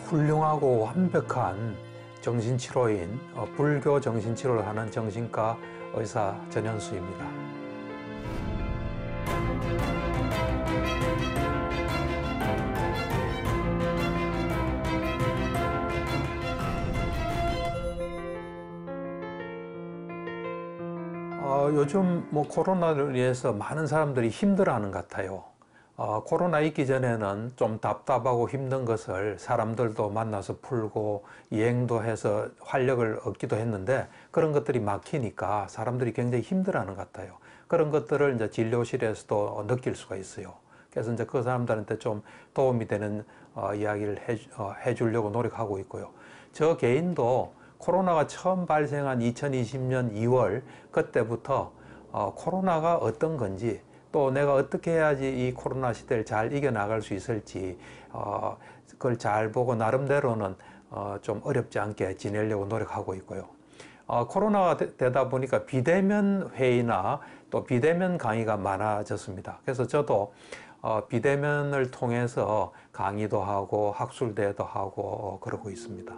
훌륭하고 완벽한 정신치료인 불교 정신치료를 하는 정신과 의사 전현수입니다. 요즘 코로나를 위해서 많은 사람들이 힘들어하는 것 같아요. 코로나 있기 전에는 좀 답답하고 힘든 것을 사람들도 만나서 풀고 여행도 해서 활력을 얻기도 했는데 그런 것들이 막히니까 사람들이 굉장히 힘들어하는 것 같아요. 그런 것들을 이제 진료실에서도 느낄 수가 있어요. 그래서 이제 그 사람들한테 좀 도움이 되는 이야기를 해주려고 노력하고 있고요. 저 개인도 코로나가 처음 발생한 2020년 2월 그때부터 코로나가 어떤 건지 또 내가 어떻게 해야지 이 코로나 시대를 잘 이겨나갈 수 있을지 그걸 잘 보고 나름대로는 좀 어렵지 않게 지내려고 노력하고 있고요. 코로나가 되다 보니까 비대면 회의나 또 비대면 강의가 많아졌습니다. 그래서 저도 비대면을 통해서 강의도 하고 학술대회도 하고 그러고 있습니다.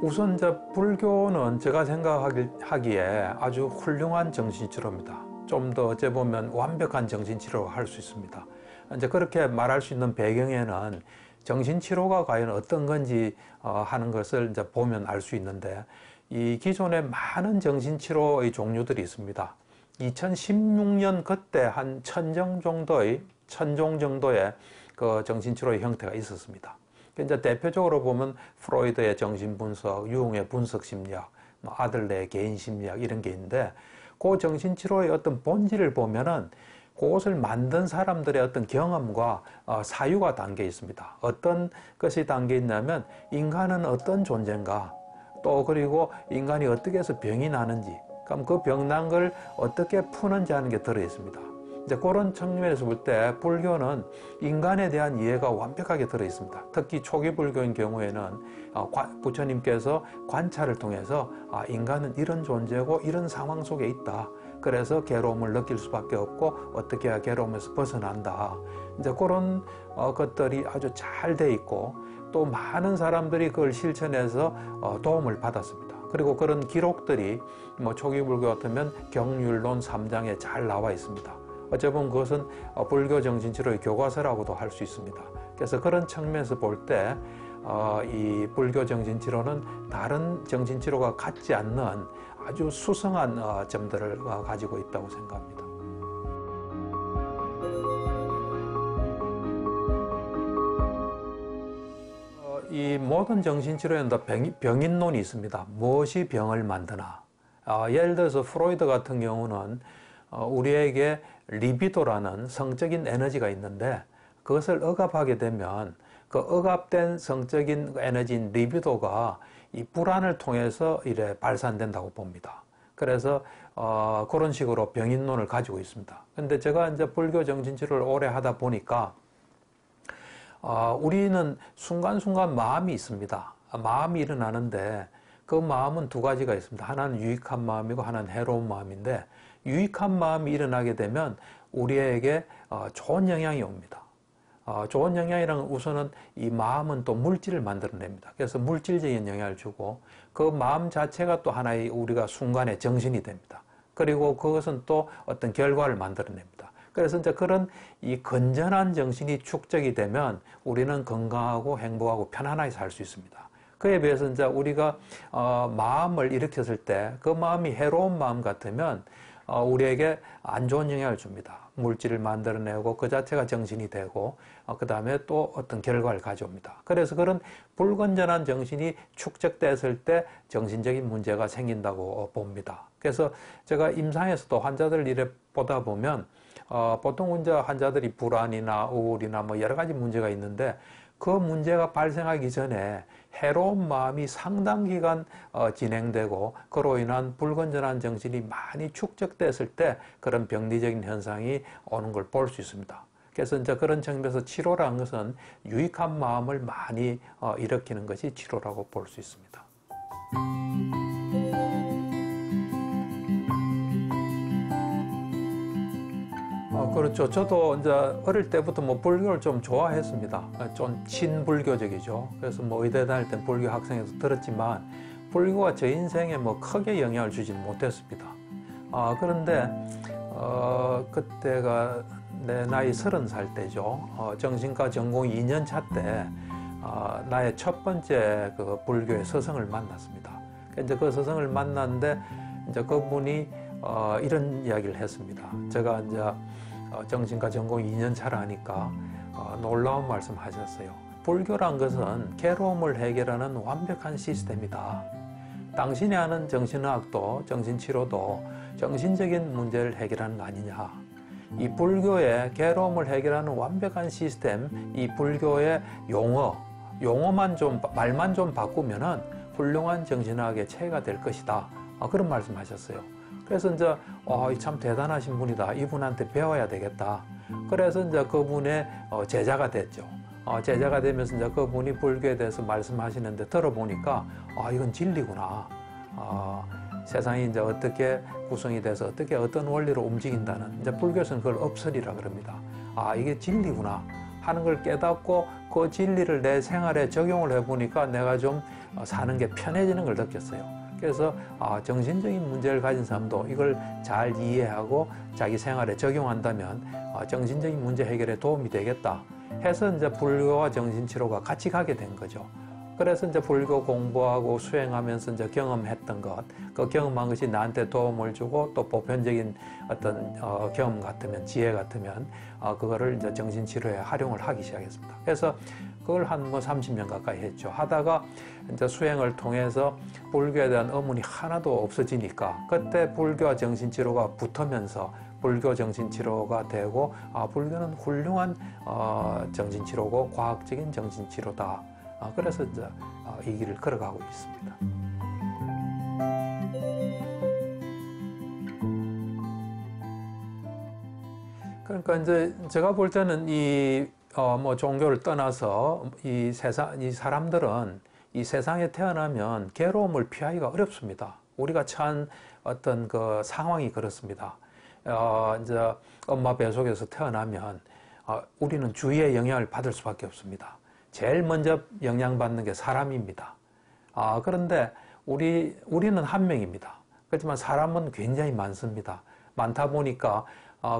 우선 불교는 제가 생각하기에 아주 훌륭한 정신치료입니다. 좀 더 어째 보면 완벽한 정신치료를 할 수 있습니다. 이제 그렇게 말할 수 있는 배경에는 정신치료가 과연 어떤 건지 하는 것을 이제 보면 알 수 있는데, 이 기존에 많은 정신치료의 종류들이 있습니다. 2016년 그때 한 1000종 정도의 그 정신치료의 형태가 있었습니다. 이제 대표적으로 보면 프로이드의 정신분석, 유응의 분석심리학, 아들레의 개인심리학 이런 게 있는데, 그 정신치료의 어떤 본질을 보면은 그것을 만든 사람들의 어떤 경험과 사유가 담겨 있습니다. 어떤 것이 담겨 있냐면 인간은 어떤 존재인가, 또 그리고 인간이 어떻게 해서 병이 나는지, 그럼 그 병난 걸 어떻게 푸는지 하는 게 들어 있습니다. 이제 그런 측면에서 볼 때 불교는 인간에 대한 이해가 완벽하게 들어 있습니다. 특히 초기 불교인 경우에는 부처님께서 관찰을 통해서 인간은 이런 존재고 이런 상황 속에 있다. 그래서 괴로움을 느낄 수밖에 없고 어떻게 해야 괴로움에서 벗어난다. 이제 그런 것들이 아주 잘 돼 있고 또 많은 사람들이 그걸 실천해서 도움을 받았습니다. 그리고 그런 기록들이 초기 불교 같으면 경률론 3장에 잘 나와 있습니다. 어찌 보면 그것은 불교 정신치료의 교과서라고도 할 수 있습니다. 그래서 그런 측면에서 볼 때 이 불교 정신치료는 다른 정신치료가 갖지 않는 아주 수성한 점들을 가지고 있다고 생각합니다. 이 모든 정신치료에는 다 병인론이 있습니다. 무엇이 병을 만드나. 예를 들어서 프로이드 같은 경우는 우리에게 리비도라는 성적인 에너지가 있는데 그것을 억압하게 되면 그 억압된 성적인 에너지인 리비도가 이 불안을 통해서 이래 발산된다고 봅니다. 그래서 그런 식으로 병인론을 가지고 있습니다. 근데 제가 이제 불교 정신치료를 오래 하다 보니까 우리는 순간순간 마음이 있습니다. 마음이 일어나는데 그 마음은 두 가지가 있습니다. 하나는 유익한 마음이고 하나는 해로운 마음인데, 유익한 마음이 일어나게 되면 우리에게 좋은 영향이 옵니다. 좋은 영향이란 우선은 이 마음은 또 물질을 만들어냅니다. 그래서 물질적인 영향을 주고 그 마음 자체가 또 하나의 우리가 순간의 정신이 됩니다. 그리고 그것은 또 어떤 결과를 만들어냅니다. 그래서 이제 그런 이 건전한 정신이 축적이 되면 우리는 건강하고 행복하고 편안하게 살 수 있습니다. 그에 비해서 이제 우리가 마음을 일으켰을 때 그 마음이 해로운 마음 같으면 우리에게 안 좋은 영향을 줍니다. 물질을 만들어내고 그 자체가 정신이 되고 그 다음에 또 어떤 결과를 가져옵니다. 그래서 그런 불건전한 정신이 축적됐을 때 정신적인 문제가 생긴다고 봅니다. 그래서 제가 임상에서도 환자들 이래 보다 보면 보통 이제 환자들이 불안이나 우울이나 여러 가지 문제가 있는데 그 문제가 발생하기 전에 해로운 마음이 상당 기간 진행되고 그로 인한 불건전한 정신이 많이 축적됐을 때 그런 병리적인 현상이 오는 걸 볼 수 있습니다. 그래서 이제 그런 측면에서 치료라는 것은 유익한 마음을 많이 일으키는 것이 치료라고 볼 수 있습니다. 그렇죠. 저도 이제 어릴 때부터 뭐 불교를 좀 좋아했습니다. 좀 친불교적이죠. 그래서 뭐 의대 다닐 때 불교 학생에서 들었지만 불교가 제 인생에 뭐 크게 영향을 주지는 못했습니다. 그런데 그때가 내 나이 30살 때죠. 정신과 전공 2년 차 때 나의 첫 번째 그 불교의 스승을 만났습니다. 이제 그 스승을 만났는데 이제 그분이 이런 이야기를 했습니다. 제가 이제 정신과 전공 2년 차라 하니까 놀라운 말씀하셨어요. 불교란 것은 괴로움을 해결하는 완벽한 시스템이다. 당신이 하는 정신의학도 정신치료도 정신적인 문제를 해결하는 거 아니냐. 이 불교의 괴로움을 해결하는 완벽한 시스템, 이 불교의 용어만 좀, 말만 좀 바꾸면은 훌륭한 정신의학의 체계가 될 것이다. 그런 말씀하셨어요. 그래서 이제 참 대단하신 분이다. 이분한테 배워야 되겠다. 그래서 이제 그분의 제자가 됐죠. 제자가 되면서 이제 그분이 불교에 대해서 말씀하시는데 들어보니까 이건 진리구나. 세상이 이제 어떻게 구성이 돼서 어떻게 어떤 원리로 움직인다는, 이제 불교에서는 그걸 업설이라 그럽니다. 이게 진리구나 하는 걸 깨닫고 그 진리를 내 생활에 적용을 해보니까 내가 좀 사는 게 편해지는 걸 느꼈어요. 그래서 정신적인 문제를 가진 사람도 이걸 잘 이해하고 자기 생활에 적용한다면 정신적인 문제 해결에 도움이 되겠다 해서 이제 불교와 정신치료가 같이 가게 된 거죠. 그래서 이제 불교 공부하고 수행하면서 이제 경험했던 것, 그 경험한 것이 나한테 도움을 주고 또 보편적인 어떤 경험 같으면, 지혜 같으면 그거를 이제 정신치료에 활용을 하기 시작했습니다. 그래서 그걸 한 30년 가까이 했죠. 하다가 이제 수행을 통해서 불교에 대한 의문이 하나도 없어지니까 그때 불교와 정신치료가 붙으면서 불교 정신치료가 되고 불교는 훌륭한 정신치료고 과학적인 정신치료다. 그래서 이제 이 길을 걸어가고 있습니다. 그러니까 이제 제가 볼 때는 뭐 종교를 떠나서 이 사람들은 이 세상에 태어나면 괴로움을 피하기가 어렵습니다. 우리가 처한 어떤 그 상황이 그렇습니다. 이제 엄마 뱃속에서 태어나면 우리는 주위의 영향을 받을 수밖에 없습니다. 제일 먼저 영향받는 게 사람입니다. 그런데 우리는 한 명입니다. 그렇지만 사람은 굉장히 많습니다. 많다 보니까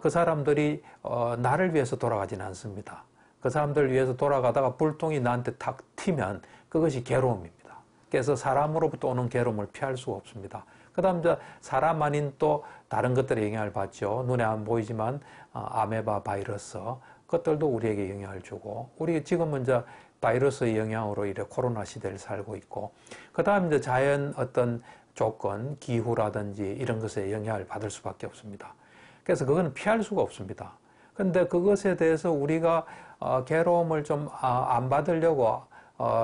그 사람들이 나를 위해서 돌아가지는 않습니다. 그 사람들을 위해서 돌아가다가 불똥이 나한테 탁 튀면 그것이 괴로움입니다. 그래서 사람으로부터 오는 괴로움을 피할 수가 없습니다. 그 다음 이제 사람 아닌 또 다른 것들의 영향을 받죠. 눈에 안 보이지만 아메바 바이러스, 그것들도 우리에게 영향을 주고, 우리 지금은 이제 바이러스의 영향으로 이래 코로나 시대를 살고 있고, 그 다음 이제 자연 어떤 조건, 기후라든지 이런 것에 영향을 받을 수밖에 없습니다. 그래서 그건 피할 수가 없습니다. 근데 그것에 대해서 우리가 괴로움을 좀 안 받으려고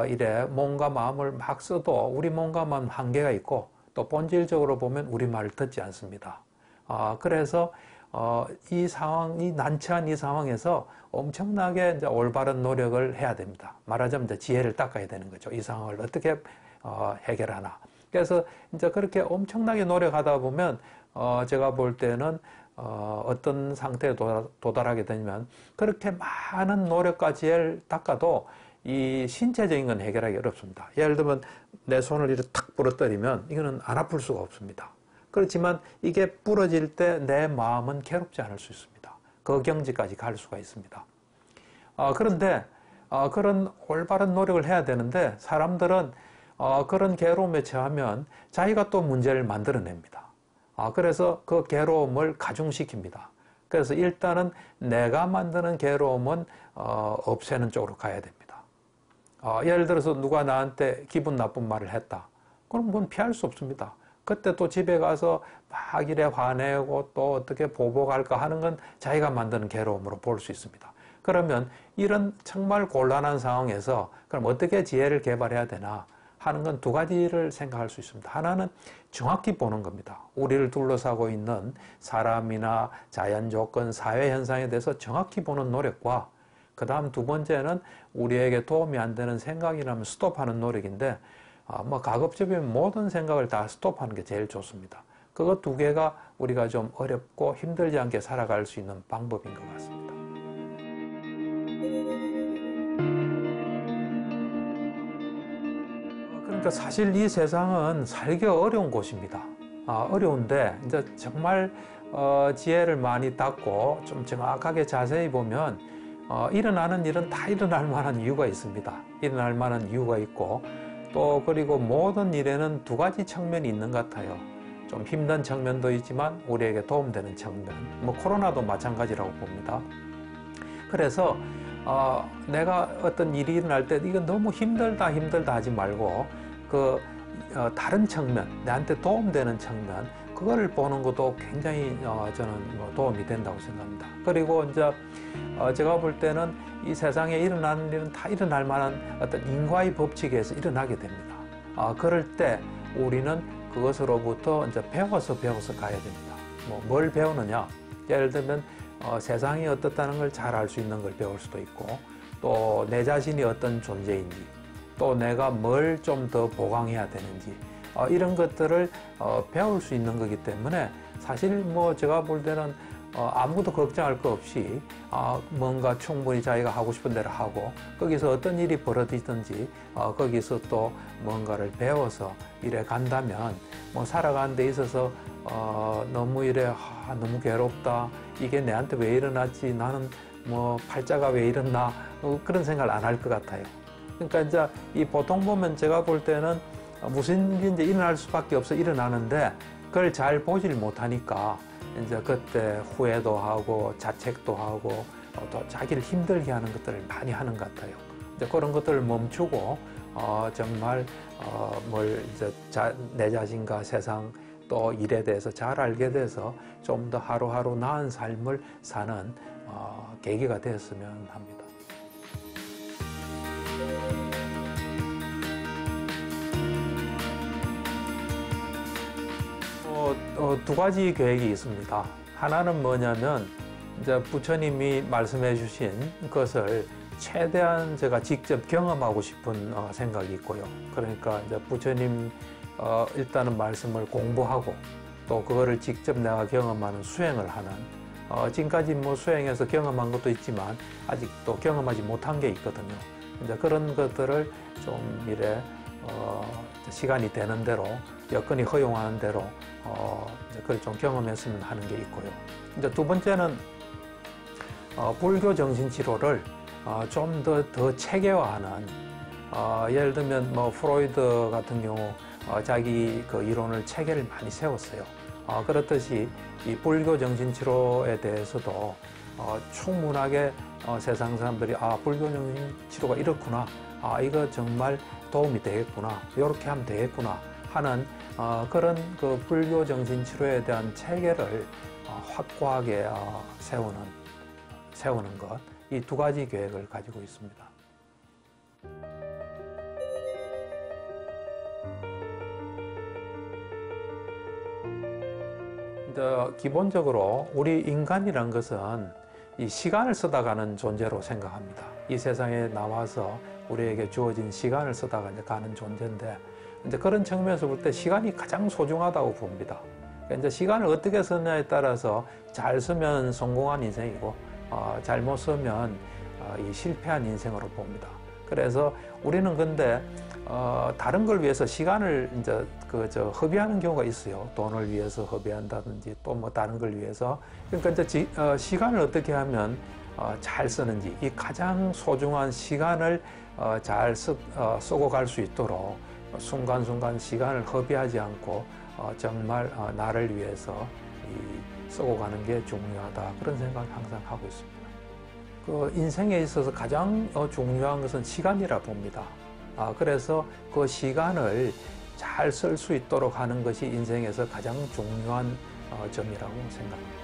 이래 몸과 마음을 막 써도 우리 몸과 마음 한계가 있고, 또 본질적으로 보면 우리 말을 듣지 않습니다. 그래서 이 난처한 이 상황에서 엄청나게 이제 올바른 노력을 해야 됩니다. 말하자면 이제 지혜를 닦아야 되는 거죠. 이 상황을 어떻게 해결하나. 그래서 이제 그렇게 엄청나게 노력하다 보면 제가 볼 때는 어떤 상태에 도달하게 되면 그렇게 많은 노력까지 닦아도 이 신체적인 건 해결하기 어렵습니다. 예를 들면 내 손을 이렇게 탁 부러뜨리면 이거는 안 아플 수가 없습니다. 그렇지만 이게 부러질 때 내 마음은 괴롭지 않을 수 있습니다. 그 경지까지 갈 수가 있습니다. 그런데 그런 올바른 노력을 해야 되는데 사람들은 그런 괴로움에 처하면 자기가 또 문제를 만들어냅니다. 그래서 그 괴로움을 가중시킵니다. 그래서 일단은 내가 만드는 괴로움은 없애는 쪽으로 가야 됩니다. 예를 들어서 누가 나한테 기분 나쁜 말을 했다. 그럼 그건 피할 수 없습니다. 그때 또 집에 가서 막 이래 화내고 또 어떻게 보복할까 하는 건 자기가 만드는 괴로움으로 볼 수 있습니다. 그러면 이런 정말 곤란한 상황에서 그럼 어떻게 지혜를 개발해야 되나 하는 건 두 가지를 생각할 수 있습니다. 하나는 정확히 보는 겁니다. 우리를 둘러싸고 있는 사람이나 자연 조건, 사회 현상에 대해서 정확히 보는 노력과 그 다음 두 번째는 우리에게 도움이 안 되는 생각이라면 스톱하는 노력인데 가급적이면 모든 생각을 다 스톱하는 게 제일 좋습니다. 그거 두 개가 우리가 좀 어렵고 힘들지 않게 살아갈 수 있는 방법인 것 같습니다. 그러니까 사실 이 세상은 살기가 어려운 곳입니다. 어려운데 이제 정말 지혜를 많이 닦고 좀 정확하게 자세히 보면 일어나는 일은 다 일어날 만한 이유가 있습니다. 일어날 만한 이유가 있고 또 그리고 모든 일에는 두 가지 측면이 있는 것 같아요. 좀 힘든 측면도 있지만 우리에게 도움되는 측면, 뭐 코로나도 마찬가지라고 봅니다. 그래서 내가 어떤 일이 일어날 때 이건 너무 힘들다 하지 말고 다른 측면, 나한테 도움되는 측면, 그거를 보는 것도 굉장히 저는 도움이 된다고 생각합니다. 그리고 이제 제가 볼 때는 이 세상에 일어나는 일은 다 일어날 만한 어떤 인과의 법칙에서 일어나게 됩니다. 그럴 때 우리는 그것으로부터 이제 배워서 가야 됩니다. 뭘 배우느냐? 예를 들면 세상이 어떻다는 걸 잘 알 수 있는 걸 배울 수도 있고, 또 내 자신이 어떤 존재인지, 또 내가 뭘 좀 더 보강해야 되는지, 이런 것들을 배울 수 있는 거기 때문에 사실 제가 볼 때는 아무것도 걱정할 거 없이 뭔가 충분히 자기가 하고 싶은 대로 하고, 거기서 어떤 일이 벌어지든지 거기서 또 뭔가를 배워서 이래 간다면 살아가는 데 있어서 너무 이래 너무 괴롭다, 이게 내한테 왜 일어났지, 나는 팔자가 왜 이랬나, 그런 생각을 안 할 것 같아요. 그러니까 이제 이 보통 보면 제가 볼 때는 무슨 일이 이제 일어날 수밖에 없어 일어나는데 그걸 잘 보질 못하니까 이제 그때 후회도 하고 자책도 하고 또 자기를 힘들게 하는 것들을 많이 하는 것 같아요. 이제 그런 것들을 멈추고 정말 이제 내 자신과 세상 또 일에 대해서 잘 알게 돼서 좀 더 하루하루 나은 삶을 사는 계기가 되었으면 합니다. 두 가지 계획이 있습니다. 하나는 뭐냐면 이제 부처님이 말씀해 주신 것을 최대한 제가 직접 경험하고 싶은 생각이 있고요. 그러니까 이제 부처님 일단은 말씀을 공부하고 또 그거를 직접 내가 경험하는 수행을 하는, 지금까지 수행해서 경험한 것도 있지만 아직도 경험하지 못한 게 있거든요. 이제 그런 것들을 좀 이래 시간이 되는 대로, 여건이 허용하는 대로 그걸 좀 경험했으면 하는 게 있고요. 이제 두 번째는 불교 정신치료를 좀 더 체계화하는, 예를 들면 프로이드 같은 경우 자기 그 이론을 체계를 많이 세웠어요. 그렇듯이 이 불교 정신치료에 대해서도 충분하게 세상 사람들이 불교 정신치료가 이렇구나, 이거 정말 도움이 되겠구나, 이렇게 하면 되겠구나 하는 그런 그 불교 정신치료에 대한 체계를 확고하게 세우는 것, 이 두 가지 계획을 가지고 있습니다. 기본적으로 우리 인간이란 것은 이 시간을 써다가는 존재로 생각합니다. 이 세상에 나와서 우리에게 주어진 시간을 써다가 이제 가는 존재인데, 이제 그런 측면에서 볼 때 시간이 가장 소중하다고 봅니다. 그러니까 이제 시간을 어떻게 쓰냐에 따라서 잘 쓰면 성공한 인생이고, 잘못 쓰면 이 실패한 인생으로 봅니다. 그래서 우리는 근데 다른 걸 위해서 시간을 이제 허비하는 경우가 있어요. 돈을 위해서 허비한다든지 또 다른 걸 위해서. 그러니까 이제 시간을 어떻게 하면 잘 쓰는지, 이 가장 소중한 시간을 잘 쓰고 갈 수 있도록 순간순간 시간을 허비하지 않고 정말 나를 위해서 쓰고 가는 게 중요하다, 그런 생각을 항상 하고 있습니다. 그 인생에 있어서 가장 중요한 것은 시간이라 봅니다. 그래서 그 시간을 잘 쓸 수 있도록 하는 것이 인생에서 가장 중요한 점이라고 생각합니다.